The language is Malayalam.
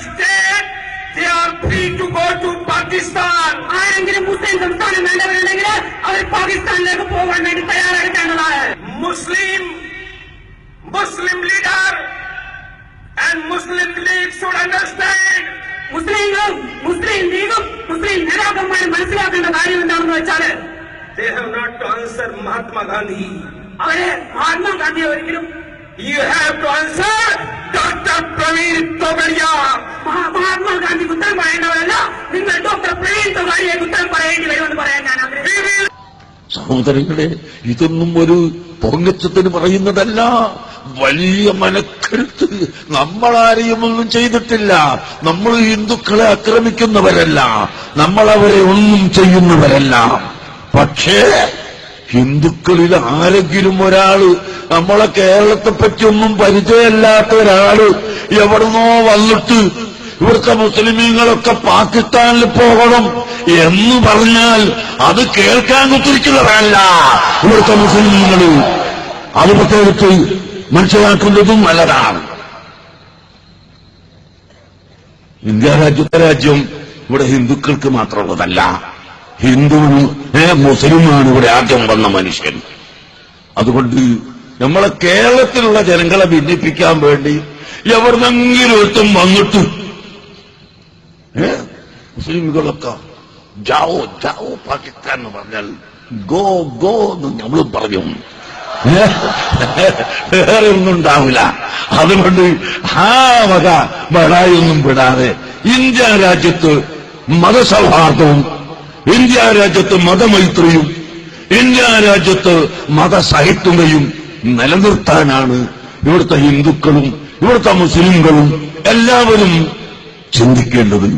state, they are free to go to Pakistan. ആരെങ്കിലും മുസ്ലിം സംസ്ഥാനം വേണ്ടവരുണ്ടെങ്കിൽ അവർ പാകിസ്ഥാനിലേക്ക് പോകാൻ വേണ്ടി തയ്യാറെടുക്കേണ്ടതാണ്. Muslim leader and Muslim League should understand. മുസ്ലിങ്ങളും മുസ്ലിം ലീഗും മുസ്ലിം നേതാക്കന്മാരും മനസ്സിലാക്കേണ്ട കാര്യം എന്താണെന്ന് വെച്ചാൽ They have not to answer Mahatma Gandhi. അവരെ മഹാത്മാഗാന്ധിയെ ഒരിക്കലും You have to answer Dr. Praveen Togadia. മഹാത്മാഗാന്ധിക്ക് ഉത്തരം പറയേണ്ടവരല്ല, നിങ്ങൾ ഡോക്ടർ പ്രവീൺ തൊഗാഡിയയ്ക്ക് ഉത്തരം പറയേണ്ടി വരുമെന്ന് പറയാൻ ഞാൻ ആഗ്രഹിക്കുന്നു. സഹോദരങ്ങളെ, ഇതൊന്നും ഒരു പൊങ്ങച്ചത്തിന് പറയുന്നതല്ല. വലിയ മനക്കരുത്ത്. നമ്മളാരെയും ഒന്നും ചെയ്തിട്ടില്ല. നമ്മൾ ഹിന്ദുക്കളെ ആക്രമിക്കുന്നവരല്ല, നമ്മളവരെ ഒന്നും ചെയ്യുന്നവരല്ല. പക്ഷേ ഹിന്ദുക്കളിൽ ആരെങ്കിലും ഒരാള്, നമ്മളെ കേരളത്തെ പറ്റിയൊന്നും പരിചയമില്ലാത്ത ഒരാള് എവിടുന്നോ വന്നിട്ട് ഇവിടുത്തെ മുസ്ലിമീങ്ങളൊക്കെ പാകിസ്ഥാനിൽ പോകണം എന്ന് പറഞ്ഞാൽ അത് കേൾക്കാൻ കുത്തിരിക്കുന്നവരല്ല ഇവിടുത്തെ മുസ്ലിമീങ്ങള്. അത് പ്രത്യേകിച്ച് മനസ്സിലാക്കുന്നതും നല്ലതാണ്. ഇന്ത്യ രാജ്യം ഇവിടെ ഹിന്ദുക്കൾക്ക് മാത്രമുള്ളതല്ല. ഹിന്ദുവും മുസ്ലിമാണ് ഇവിടെ ആദ്യം വന്ന മനുഷ്യൻ. അതുകൊണ്ട് നമ്മളെ കേരളത്തിലുള്ള ജനങ്ങളെ ഭിന്നിപ്പിക്കാൻ വേണ്ടി എവിടുന്നെങ്കിലും ഒരുത്തം വന്നിട്ട് മുസ്ലിംകളൊക്കെ ജാവോ ജാവോ പാകിസ്ഥാൻ എന്ന് പറഞ്ഞാൽ ഗോ ഗോ എന്ന് നമ്മളും പറഞ്ഞു. വേറെ ഒന്നും ഉണ്ടാവില്ല. അതുകൊണ്ട് ആ വക ബടായൊന്നും വിടാതെ ഇന്ത്യ രാജ്യത്ത് മതസൗഹാർദ്ദവും, ഇന്ത്യ രാജ്യത്ത് മതമൈത്രിയും, ഇന്ത്യ രാജ്യത്ത് മതസഹിഷ്ണുതയും നിലനിർത്താനാണ് ഇവിടുത്തെ ഹിന്ദുക്കളും ഇവിടുത്തെ മുസ്ലിംകളും എല്ലാവരും ചിന്തിക്കേണ്ടത്.